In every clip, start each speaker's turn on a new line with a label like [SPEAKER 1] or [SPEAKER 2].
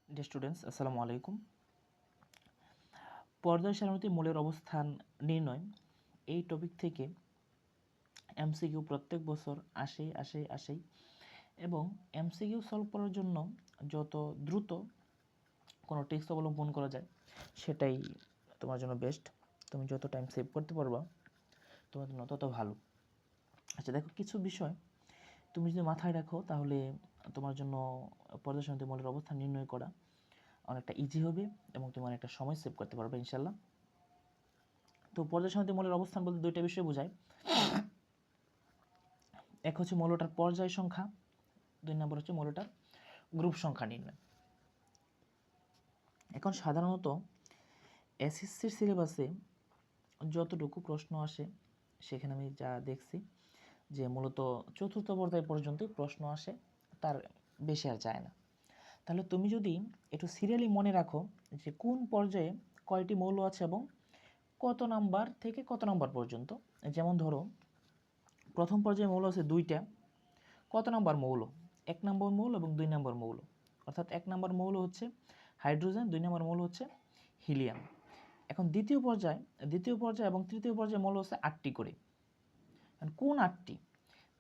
[SPEAKER 1] Dear students, আসসালামু আলাইকুম। পর্যায় সারণীতে মৌলের অবস্থান নির্ণয় এই টপিক থেকে এমসিকিউ প্রত্যেক বছর আসেই এবং এমসিকিউ সলভ করার জন্য যত দ্রুত কোনো টেক্সট অবলম্বন করা যায় সেটাই তোমার জন্য বেস্ট। তুমি যত টাইম সেভ করতে পারবা তোমার জন্য তত ভালো। আচ্ছা দেখো, কিছু বিষয় তুমি যদি মাথায় রাখো তাহলে তোমার জন্য পর্যায় সারণীতে মৌলের অবস্থান নির্ণয় করা অনেকটা ইজি হবে এবং তুমি অনেকটা সময় সেভ করতে পারবে ইনশাল্লাহ। তো পর্যায় সারণীতে মৌলের অবস্থান বলতে দুইটা বিষয় বোঝায়। এক হচ্ছে মৌলটার পর্যায় সংখ্যা, দুই নম্বর হচ্ছে মৌলটার গ্রুপ সংখ্যা নির্ণয়। এখন সাধারণত এসএসসির সিলেবাসে যতটুকু প্রশ্ন আসে সেখানে আমি যা দেখছি যে মূলত চতুর্থ পর্যায় পর্যন্তই প্রশ্ন আসে, তার বেশি আর যায় না। তাহলে তুমি যদি একটু সিরিয়ালি মনে রাখো যে কোন পর্যায়ে কয়টি মৌল আছে এবং কত নাম্বার থেকে কত নাম্বার পর্যন্ত। যেমন ধরো প্রথম পর্যায়ে মৌল আছে দুইটা, কত নাম্বার মৌল? 1 নম্বর মৌল এবং 2 নম্বর মৌল। অর্থাৎ 1 নম্বর মৌল হচ্ছে হাইড্রোজেন, 2 নম্বর মৌল হচ্ছে হিলিয়াম। এখন দ্বিতীয় পর্যায় এবং তৃতীয় পর্যায়ে মৌল হচ্ছে 8টি করে। কোন 8টি?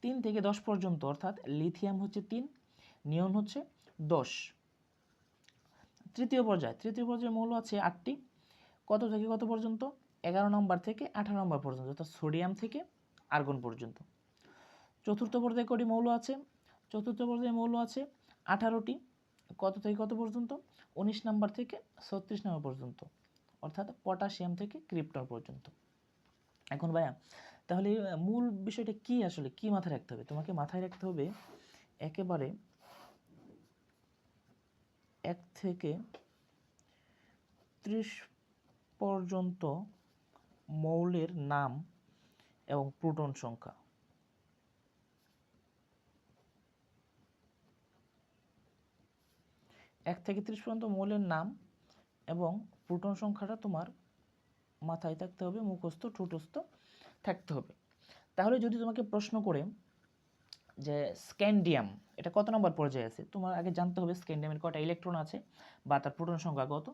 [SPEAKER 1] 3 থেকে 10 পর্যন্ত, অর্থাৎ লিথিয়াম হচ্ছে 3, নিয়ন হচ্ছে 10। তৃতীয় পর্যায়ে মৌল আছে 8টি, কত থেকে কত পর্যন্ত? 11 নম্বর থেকে 18 নম্বর পর্যন্ত, অর্থাৎ সোডিয়াম থেকে আর্গন পর্যন্ত। চতুর্থ পর্যায়ে কটি মৌল আছে? চতুর্থ পর্যায়ে মৌল আছে 18টি, কত থেকে কত পর্যন্ত? 19 নাম্বার থেকে 36 নাম্বার পর্যন্ত, অর্থাৎ পটাশিয়াম থেকে ক্রিপ্টন পর্যন্ত। এখন ভাইয়া তাহলে মূল বিষয়টা কি, আসলে কি মাথায় রাখতে হবে? তোমাকে মাথায় রাখতে হবে একেবারে 1 থেকে 30 পর্যন্ত মৌলের নাম এবং প্রোটন সংখ্যা। 1 থেকে 30 পর্যন্ত মৌলের নাম এবং প্রোটন সংখ্যাটা তোমার মাথায় থাকতে হবে, মুখস্থ ঠোঁটস্থ থাকতে হবে। তাহলে যদি তোমাকে প্রশ্ন করে যে স্ক্যান্ডিয়াম এটা কত নম্বর পর্যায়ে আছে, তোমার আগে জানতে হবে স্ক্যান্ডিয়ামের কয়টা ইলেকট্রন আছে বা তার প্রোটন সংখ্যা কত।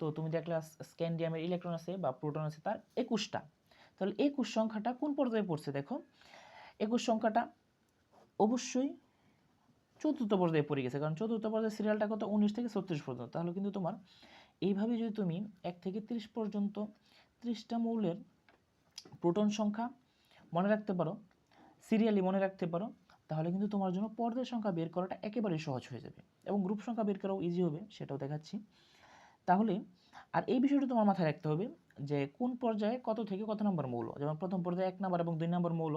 [SPEAKER 1] তো তুমি দেখলে স্ক্যান্ডিয়ামের ইলেকট্রন আছে বা প্রোটন আছে তার 21টা। তাহলে 21 সংখ্যাটা কোন পর্যায়ে পড়ছে? দেখো 21 সংখ্যাটা অবশ্যই চতুর্থ পর্যায়ে পড়ে গেছে, কারণ চতুর্থ পর্যায়ে সিরিয়ালটা কত? 19 থেকে 36 পর্যন্ত। তাহলে কিন্তু তোমার এইভাবে যদি তুমি 1 থেকে 30 পর্যন্ত 30টা মৌলের প্রোটন সংখ্যা মনে রাখতে পারো, সিরিয়ালি মনে রাখতে পারো, তাহলে কিন্তু তোমার জন্য পর্যায় সংখ্যা বের করাটা একেবারেই সহজ হয়ে যাবে এবং গ্রুপ সংখ্যা বের করাও ইজি হবে, সেটাও দেখাচ্ছি। তাহলে আর এই বিষয়টা তোমার মাথায় রাখতে হবে যে কোন পর্যায়ে কত থেকে কত নম্বর মৌল। যেমন প্রথম পর্যায়ে 1 নম্বর এবং 2 নম্বর মৌল,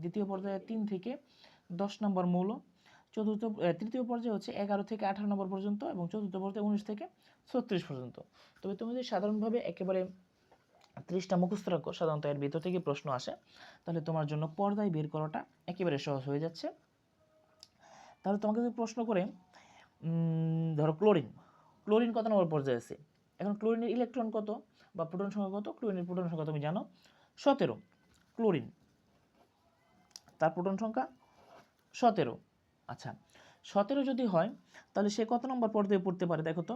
[SPEAKER 1] দ্বিতীয় পর্যায়ে 3 থেকে 10 নম্বর মৌল, তৃতীয় পর্যায়ে হচ্ছে 11 থেকে 18 নম্বর পর্যন্ত এবং চতুর্থ পর্যায়ে 19 থেকে 36 পর্যন্ত। তবে তুমি যদি সাধারণভাবে একেবারে 30টা মুখস্থ রাখো, সাধারণত এর ভিতর থেকে প্রশ্ন আসে, তাহলে তোমার জন্য পর্যায় বের করাটা একেবারে সহজ হয়ে যাচ্ছে। তাহলে তোমাকে যদি প্রশ্ন করে ধরো ক্লোরিন কত নম্বর পর্যায়ে আছে, এখন ক্লোরিনের ইলেকট্রন কত বা প্রোটন সংখ্যা কত? ক্লোরিনের প্রোটন সংখ্যা তুমি জানো 17। ক্লোরিন তার প্রোটন সংখ্যা 17। আচ্ছা 17 যদি হয় তাহলে সে কত নম্বর পর্যায়ে পড়তে পারে? দেখো তো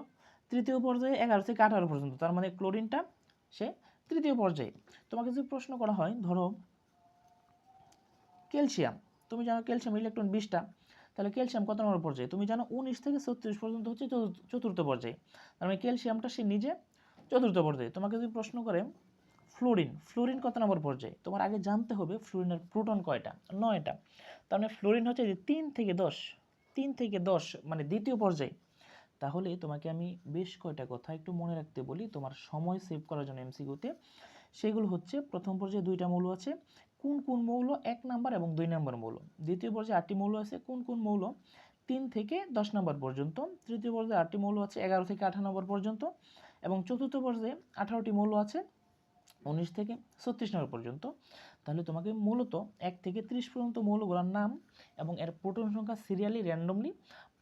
[SPEAKER 1] তৃতীয় পর্যায়ে 11 থেকে 18 পর্যন্ত, তার মানে ক্লোরিনটা সে তৃতীয় পর্যায়ে। তোমাকে যদি প্রশ্ন করা হয় ধরো ক্যালসিয়াম, তুমি জানো ক্যালসিয়াম ইলেকট্রন 20টা, তাহলে ক্যালসিয়াম কত নম্বর পর্যায়ে? তুমি জানো 19 থেকে 36 পর্যন্ত হচ্ছে চতুর্থ পর্যায়ে, তার মানে ক্যালসিয়ামটা সে নিজে চতুর্থ পর্যায়ে। তোমাকে যদি প্রশ্ন করে ফ্লোরিন কত নম্বর পর্যায়ে, তোমার আগে জানতে হবে ফ্লোরিনের প্রোটন কয়টা? 9টা। তার মানে ফ্লোরিন হচ্ছে যে 3 থেকে 10 মানে দ্বিতীয় পর্যায়ে। তাহলে তোমাকে আমি বেশ কয়টা কথা একটু মনে রাখতে বলি তোমার সময় সেভ করার জন্য এমসিকিউতে। সেগুলো হচ্ছে প্রথম পর্যায়ে 2টা মৌল আছে, কোন কোন মৌল 1 নাম্বার এবং 2 নাম্বার মৌল। দ্বিতীয় পর্যায়ে 8টি মৌল আছে, কোন কোন মৌল 3 থেকে 10 নাম্বার পর্যন্ত। তৃতীয় পর্যায়ে 8টি মৌল আছে 11 থেকে 18 নম্বর পর্যন্ত এবং চতুর্থ পর্যায়ে 18টি মৌল আছে 19 থেকে 36 নম্বর পর্যন্ত। তাহলে তোমাকে মূলত 1 থেকে 30 পর্যন্ত মৌলগুলোর নাম এবং এর প্রোটন সংখ্যা সিরিয়ালি র্যান্ডমলি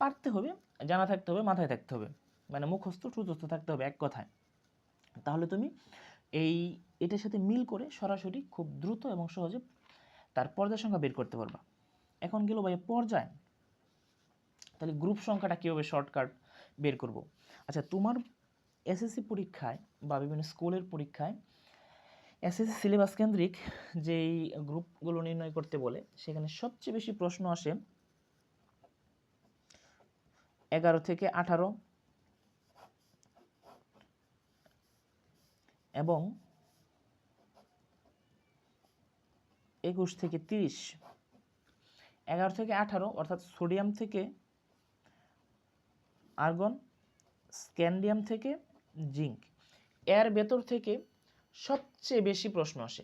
[SPEAKER 1] পারতে হবে, জানা থাকতে হবে, মাথায় থাকতে হবে, মানে মুখস্থ ঠোঁটস্থ থাকতে হবে এক কথায়। তাহলে তুমি এটার সাথে মিল করে সরাসরি খুব দ্রুত এবং সহজে তার পর্যায় সংখ্যা বের করতে পারবা। এখন গেল ভাই পর্যায়, তাহলে গ্রুপ সংখ্যাটা কীভাবে শর্টকাট বের করব। আচ্ছা, তোমার এসএসসি পরীক্ষায় বা বিভিন্ন স্কুলের পরীক্ষায় এসএসসি সিলেবাস কেন্দ্রিক যেই গ্রুপগুলো নির্ণয় করতে বলে সেখানে সবচেয়ে বেশি প্রশ্ন আসে 11 থেকে 18 এবং 21 থেকে 30। 11 থেকে 18 অর্থাৎ সোডিয়াম থেকে আর্গন, স্ক্যান্ডিয়াম থেকে জিঙ্ক, এর ভেতর থেকে সবচেয়ে বেশি প্রশ্ন আসে।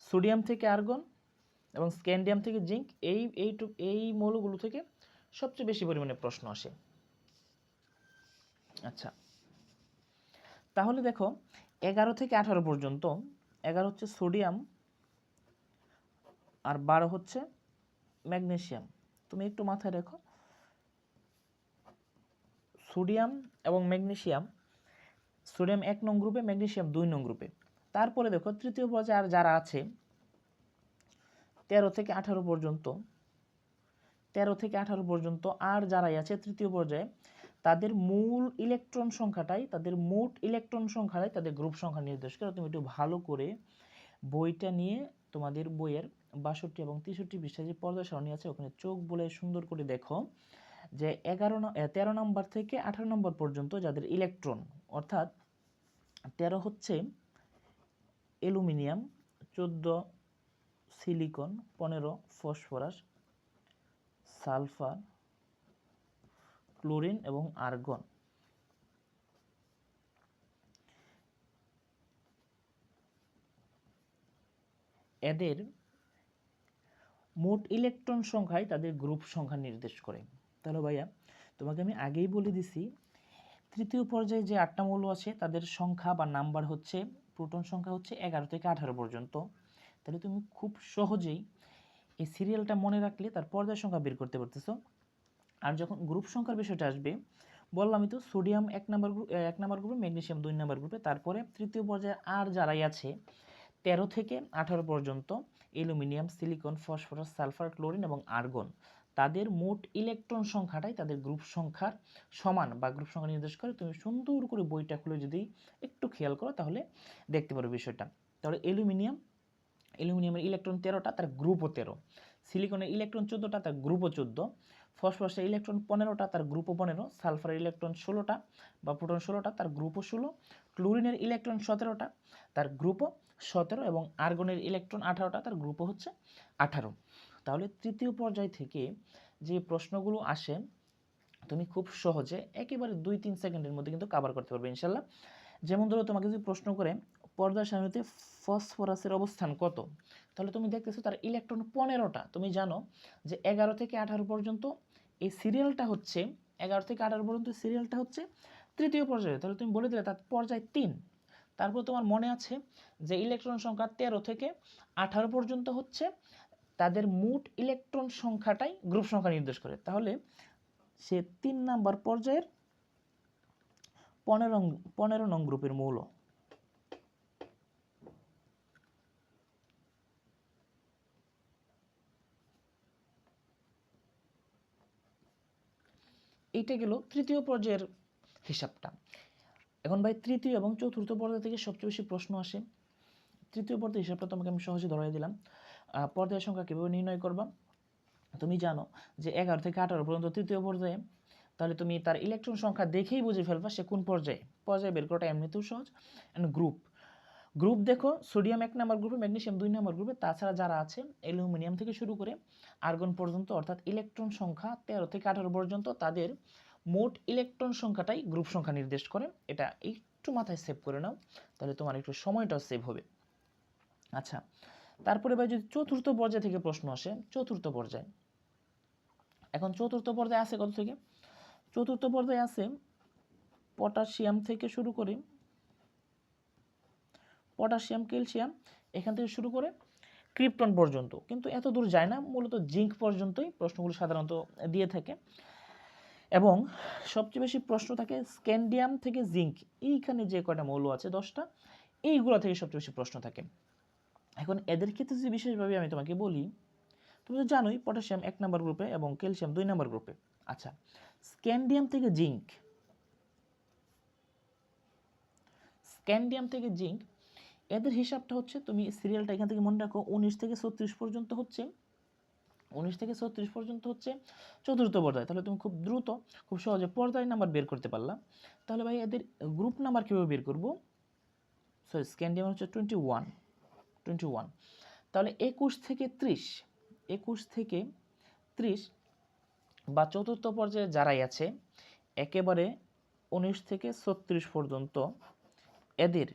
[SPEAKER 1] সোডিয়াম থেকে আর্গন এবং স্ক্যান্ডিয়াম থেকে জিঙ্ক, এই মৌলগুলো থেকে সবচেয়ে বেশি পরিমাণে প্রশ্ন আসে। আচ্ছা, তাহলে দেখো 11 থেকে 18 পর্যন্ত, 11 হচ্ছে সোডিয়াম আর 12 হচ্ছে ম্যাগনেসিয়াম। তুমি একটু মাথায় রেখো, সোডিয়াম এবং ম্যাগনেসিয়াম, সোডিয়াম 1 নং গ্রুপে, ম্যাগনেসিয়াম 2 নং গ্রুপে। তারপরে দেখো তৃতীয় পর্যায়ে আর যারা আছে 13 থেকে 18 পর্যন্ত, 13 থেকে 18 পর্যন্ত আর যারাই আছে তৃতীয় পর্যায়ে, তাদের মূল ইলেকট্রন সংখ্যাটাই, তাদের মোট ইলেকট্রন সংখ্যাটাই তাদের গ্রুপ সংখ্যা নির্দেশ করে। তুমি একটু ভালো করে বইটা নিয়ে তোমাদের বইয়ের 62 এবং 63 পৃষ্ঠায় যে পর্যায় সারণী আছে ওখানে চোখ বলে সুন্দর করে দেখো যে 13 নম্বর থেকে 18 নম্বর পর্যন্ত যাদের ইলেকট্রন, অর্থাৎ 13 হচ্ছে aluminium, 14 silicon, 15 phosphorus, sulphur, chlorine এবং আর্গন। এদের মোট ইলেকট্রন সংখ্যায় তাদের গ্রুপ সংখ্যা নির্দেশ করে। তাহলে ভাইয়া তোমাকে আমি আগেই বলে দিছি তৃতীয় পর্যায়ে যে 8টা মৌল আছে তাদের সংখ্যা বা নাম্বার হচ্ছে, প্রোটন সংখ্যা হচ্ছে 11 থেকে 18 পর্যন্ত। তাহলে তুমি খুব সহজেই এই সিরিয়ালটা মনে রাখলে তার পর্যায় সংখ্যা বের করতে পারতেছো। আর যখন গ্রুপ সংখ্যার বিষয়টা আসবে, বললামই তো সোডিয়াম 1 নাম্বার গ্রুপে, ম্যাগনেসিয়াম 2 নাম্বার গ্রুপে। তারপরে তৃতীয় পর্যায়ে আর যারাই আছে 13 থেকে 18 পর্যন্ত, aluminium, silicon, phosphorus, sulphur, chlorine এবং আর্গন, তাদের মোট ইলেকট্রন সংখ্যাটাই তাদের গ্রুপ সংখ্যার সমান বা গ্রুপ সংখ্যা নির্দেশ করে। তুমি সুন্দর করে বইটা খুলে যদি একটু খেয়াল করো তাহলে দেখতে পারো বিষয়টা। তাহলে অ্যালুমিনিয়ামের ইলেকট্রন 13টা, তার গ্রুপও 13। সিলিকনের ইলেকট্রন 14টা, তার গ্রুপও 14। ফসফরাসের ইলেকট্রন 15টা, তার গ্রুপও 15। সালফারের ইলেকট্রন 16টা বা প্রোটন 16টা, তার গ্রুপও 16। ক্লোরিনের ইলেকট্রন 17টা, তার গ্রুপও 17 এবং আর্গনের ইলেকট্রন 18টা, তার গ্রুপও হচ্ছে 18। তাহলে তৃতীয় পর্যায় থেকে যে প্রশ্নগুলো আসে তুমি খুব সহজে একেবারে 2-3 সেকেন্ডের মধ্যে কিন্তু কভার করতে পারবে ইনশাল্লাহ। যেমন ধরো তোমাকে যদি প্রশ্ন করে পর্যায় সারণীতে ফসফরাসের অবস্থান কত, তাহলে তুমি দেখতেছো তার ইলেকট্রন 15টা। তুমি জানো যে 11 থেকে 18 পর্যন্ত এই সিরিয়ালটা হচ্ছে, 11 থেকে 18 পর্যন্ত সিরিয়ালটা হচ্ছে তৃতীয় পর্যায়ে। তাহলে তুমি বলে দিলে তার পর্যায় 3। তারপর তোমার মনে আছে যে ইলেকট্রন সংখ্যা 13 থেকে 18 পর্যন্ত হচ্ছে তাদের মোট ইলেকট্রন সংখ্যাটাই গ্রুপ সংখ্যা নির্দেশ করে। তাহলে সে 3 নাম্বার পর্যায়ের 15 নং গ্রুপের মৌল। এইটা গেল তৃতীয় পর্যায়ের হিসাবটা। এখন ভাই তৃতীয় এবং চতুর্থ পর্যায় থেকে সবচেয়ে বেশি প্রশ্ন আসে। তৃতীয় পর্যায়ের হিসাবটা তোমাকে আমি সহজে ধরাই দিলাম। পর্যায় সংখ্যা কীভাবে নির্ণয় করবা, তুমি জানো যে 11 থেকে 18 পর্যন্ত তৃতীয় পর্যায়ে, তাহলে তুমি তার ইলেকট্রন সংখ্যা দেখেই বুঝে ফেলবা সে কোন পর্যায়ে বের করাটা এমনিতেও সহজ। অ্যান্ড গ্রুপ দেখো সোডিয়াম 1 নাম্বার গ্রুপে, ম্যাগনেসিয়াম 2 নাম্বার গ্রুপে, তাছাড়া যারা আছে অ্যালুমিনিয়াম থেকে শুরু করে আর্গন পর্যন্ত, অর্থাৎ ইলেকট্রন সংখ্যা 13 থেকে 18 পর্যন্ত তাদের মোট ইলেকট্রন সংখ্যাটাই গ্রুপ সংখ্যা নির্দেশ করে। এটা একটু মাথায় সেভ করে নাও, তাহলে তোমার একটু সময়টাও সেভ হবে। আচ্ছা, তারপরে ভাই যদি চতুর্থ পর্যায় থেকে প্রশ্ন আসে, চতুর্থ পর্যায়, এখন চতুর্থ পর্যায়ে আছে কত থেকে, চতুর্থ পর্যায়ে আছে পটাশিয়াম থেকে শুরু করে, পটাশিয়াম, ক্যালসিয়াম, এখান থেকে শুরু করে ক্রিপ্টন পর্যন্ত, কিন্তু এত দূর যায় না, মূলত জিঙ্ক পর্যন্তই প্রশ্নগুলো সাধারণত দিয়ে থাকে। এবং সবচেয়ে বেশি প্রশ্ন থাকে স্ক্যান্ডিয়াম থেকে জিঙ্ক, এইখানে যে কয়টা মৌল আছে 10টা, এইগুলো থেকে সবচেয়ে বেশি প্রশ্ন থাকে। এখন এদের ক্ষেত্রে যদি বিশেষভাবে আমি তোমাকে বলি, তুমি তো জানোই পটাশিয়াম 1 নম্বর গ্রুপে এবং ক্যালসিয়াম 2 নম্বর গ্রুপে। আচ্ছা, স্ক্যান্ডিয়াম থেকে জিঙ্ক, স্ক্যান্ডিয়াম থেকে জিঙ্ক এদের হিসাবটা হচ্ছে, তুমি সিরিয়ালটা এখান থেকে মনে রাখো, 19 থেকে 36 পর্যন্ত হচ্ছে, 19 থেকে 36 পর্যন্ত হচ্ছে চতুর্থ পর্যায়ে। তাহলে তুমি খুব দ্রুত খুব সহজে পর্যায় নাম্বার বের করতে পারলা। তাহলে ভাই এদের গ্রুপ নাম্বার কীভাবে বের করবো? সরি, স্ক্যান্ডিয়াম হচ্ছে 21। তাহলে 21 থেকে 30, 21 থেকে 30 বা চতুর্থ পর্যায়ে যারাই আছে একেবারে 19 থেকে 36 পর্যন্ত, এদের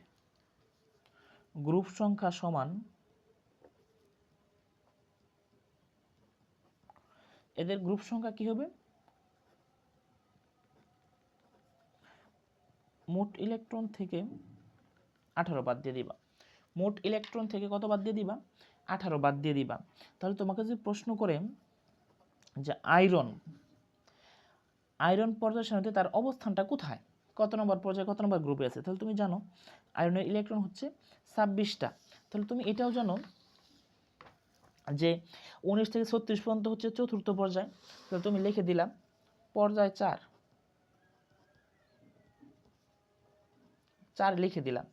[SPEAKER 1] গ্রুপ সংখ্যা সমান, এদের গ্রুপ সংখ্যা কি হবে? মোট ইলেকট্রন থেকে 18 বাদ দিয়ে দিবা। মোট ইলেকট্রন থেকে কত বাদ দিয়ে দিবা? 18 বাদ দিয়ে দিবা। তাহলে তোমাকে যদি প্রশ্ন করে যে আয়রন পর্যায় সারণীতে তার অবস্থানটা কোথায়, কত নম্বর পর্যায়ে কত নম্বর গ্রুপে আছে, তাহলে তুমি জানো আয়রনের ইলেকট্রন হচ্ছে 26টা। তাহলে তুমি এটাও জানো যে 19 থেকে 36 পর্যন্ত হচ্ছে চতুর্থ পর্যায়। তাহলে তুমি লিখে দিলাম পর্যায় 4 লিখে দিলাম।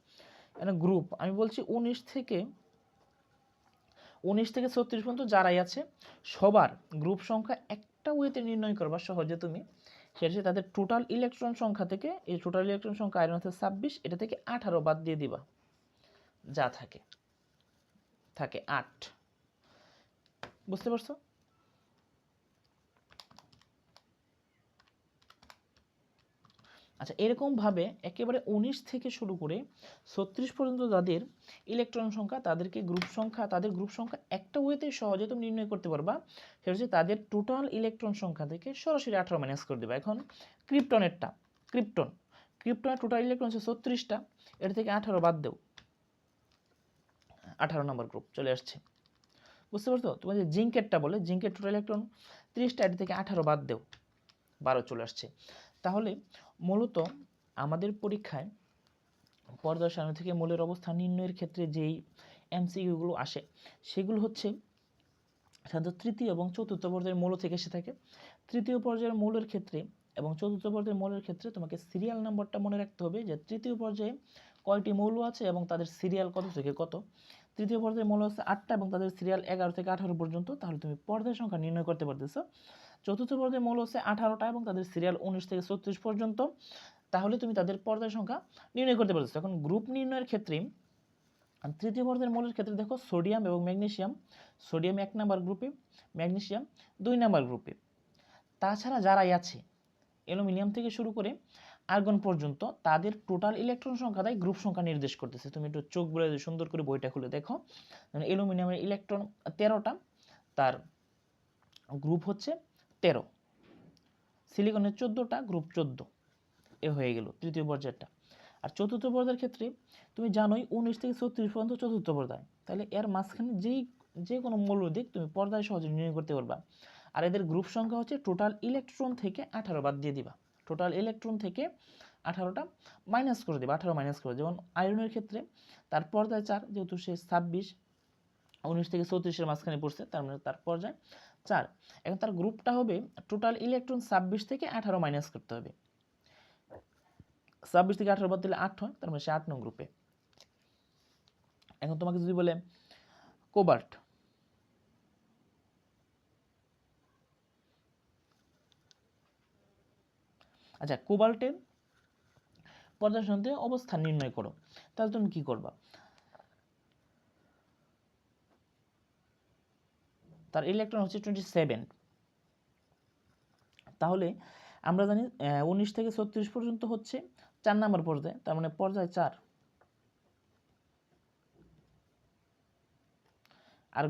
[SPEAKER 1] মানে গ্রুপ আমি বলছি 19 থেকে 36 পর্যন্ত যারাই আছে সবার গ্রুপ সংখ্যা একটা ওয়েতে নির্ণয় করবা সহজে তুমি। সেটা হচ্ছে তাদের টোটাল ইলেকট্রন সংখ্যা থেকে, এই টোটাল ইলেকট্রন সংখ্যা আয়রন হচ্ছে 26, এটা থেকে 18 বাদ দিয়ে দিবা, যা থাকে 8। বুঝতে পারছো? আচ্ছা, এরকমভাবে একেবারে 19 থেকে শুরু করে 36 পর্যন্ত যাদের ইলেকট্রন সংখ্যা, তাদেরকে তাদের গ্রুপ সংখ্যা একটা ওয়েতে সহজে তুমি নির্ণয় করতে পারবা। সেটা হচ্ছে তাদের টোটাল ইলেকট্রন সংখ্যা থেকে সরাসরি 18 মাইনাস করে দেবা। এখন ক্রিপ্টনের টোটাল ইলেকট্রন হচ্ছে 36টা, এর থেকে 18 বাদ দেও, 18 নম্বর গ্রুপ চলে আসছে। বুঝতে পারছো? তোমার যে জিঙ্কেরটা বলে, জিঙ্কের টোটাল ইলেকট্রন 30টা, এর থেকে 18 বাদ দেও, 12 চলে আসছে। তাহলে মূলত আমাদের পরীক্ষায় পর্যায় সারণী থেকে মৌলের অবস্থান নির্ণয়ের ক্ষেত্রে যেই এমসিকিউগুলো আসে সেগুলো হচ্ছে সাধারণত তৃতীয় এবং চতুর্থ পর্যায়ের মৌল থেকে এসে থাকে। তৃতীয় পর্যায়ের মৌলের ক্ষেত্রে এবং চতুর্থ পর্যায়ের মৌলের ক্ষেত্রে তোমাকে সিরিয়াল নাম্বারটা মনে রাখতে হবে, যে তৃতীয় পর্যায়ে কয়টি মৌল আছে এবং তাদের সিরিয়াল কত থেকে কত। তৃতীয় পর্যায়ের মৌল আছে 8টা এবং তাদের সিরিয়াল 11 থেকে 18 পর্যন্ত। তাহলে তুমি পর্যায় সংখ্যা নির্ণয় করতে পারতেছো। চতুর্থ পর্যায়ের মৌল আছে 18টা এবং তাদের সিরিয়াল 19 থেকে 36 পর্যন্ত। তাহলে তুমি তাদের পর্যায় সংখ্যা নির্ণয় করতে পারতেছো। এখন গ্রুপ নির্ণয়ের ক্ষেত্রে তৃতীয় পর্যায়ের মৌলের ক্ষেত্রে দেখো সোডিয়াম এবং ম্যাগনেসিয়াম, সোডিয়াম 1 নম্বর গ্রুপে, ম্যাগনেসিয়াম 2 নম্বর গ্রুপে। তাছাড়া যারাই আছে অ্যালুমিনিয়াম থেকে শুরু করে আর্গন পর্যন্ত, তাদের টোটাল ইলেকট্রন সংখ্যা তাই গ্রুপ সংখ্যা নির্দেশ করতেছে। তুমি একটু চোখ বলে সুন্দর করে বইটা খুলে দেখো, অ্যালুমিনিয়ামের ইলেকট্রন 13টা, তার গ্রুপ হচ্ছে 13, সিলিকনের 14টা, গ্রুপ 14। এ হয়ে গেল তৃতীয় পর্যায়টা। আর চতুর্থ পর্যায়ের ক্ষেত্রে তুমি জানোই 19 থেকে 36 পর্যন্ত চতুর্থ পর্যায়। তাহলে এর মাঝখানে যে কোনো মৌলদিক তুমি পর্যায় সহজে নির্ণয় করতে পারবা। আর এদের গ্রুপ সংখ্যা হচ্ছে টোটাল ইলেকট্রন থেকে 18 বাদ দিয়ে দিবা, টোটাল ইলেকট্রন থেকে 18টা মাইনাস করে দেবা, 18 মাইনাস করে। যেমন আয়রনের ক্ষেত্রে তার পর্যায় 4, যেহেতু সে 26 19 থেকে 34-এর মাঝখানে পড়ছে, তার মানে তার পর্যায় 4। এখন তার গ্রুপটা হবে টোটাল ইলেকট্রন 26 থেকে 18 মাইনাস করতে হবে, 26 থেকে 18 বাদ দিলে 8 হয়, তার মানে সে 8 নং গ্রুপে। এখন তোমাকে যদি বলে কোবাল্ট, আচ্ছা কোবাল্টের পর্যায় সারণীতে অবস্থান নির্ণয় করো, তাহলে তুমি কি করবা? তার ইলেকট্রন হচ্ছে 27। তাহলে আমরা জানি 19 থেকে 36 পর্যন্ত হচ্ছে 4 নম্বর পর্যায়ে, তার মানে পর্যায় 4। আর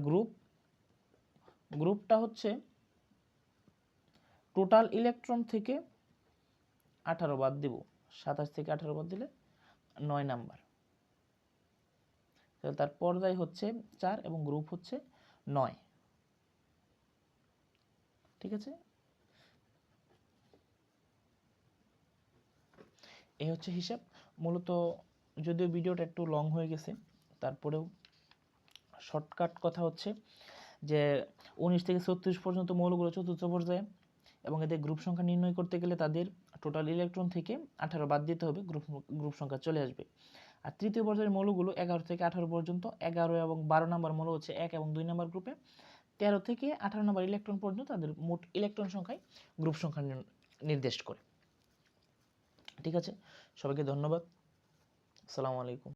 [SPEAKER 1] গ্রুপটা হচ্ছে টোটাল ইলেকট্রন থেকে 18 বাদ দিব, 27 থেকে 18 বাদ দিলে 9 নাম্বার। তাহলে তার পর্যায় হচ্ছে 4 এবং গ্রুপ হচ্ছে 9। ঠিক আছে, এই হচ্ছে হিসাব। মূলত যদিও ভিডিওটা একটু লং হয়ে গেছে, তারপরেও শর্টকাট কথা হচ্ছে যে 19 থেকে 36 পর্যন্ত মৌলগুলো চতুর্থ পর্যায়ে, এবং এদের গ্রুপ সংখ্যা নির্ণয় করতে গেলে তাদের টোটাল ইলেকট্রন থেকে 18 বাদ দিতে হবে, গ্রুপ সংখ্যা চলে আসবে। আর তৃতীয় পর্যায়ের মৌলগুলো 11 থেকে 18 পর্যন্ত, 11 এবং 12 নম্বর মৌল হচ্ছে 1 এবং 2 নম্বর গ্রুপে, 13 থেকে 18 নম্বর ইলেকট্রন পর্যন্ত তাদের মোট ইলেকট্রন সংখ্যায় গ্রুপ সংখ্যা নির্দেশ করে। ঠিক আছে, সবাইকে ধন্যবাদ। আসসালামু আলাইকুম।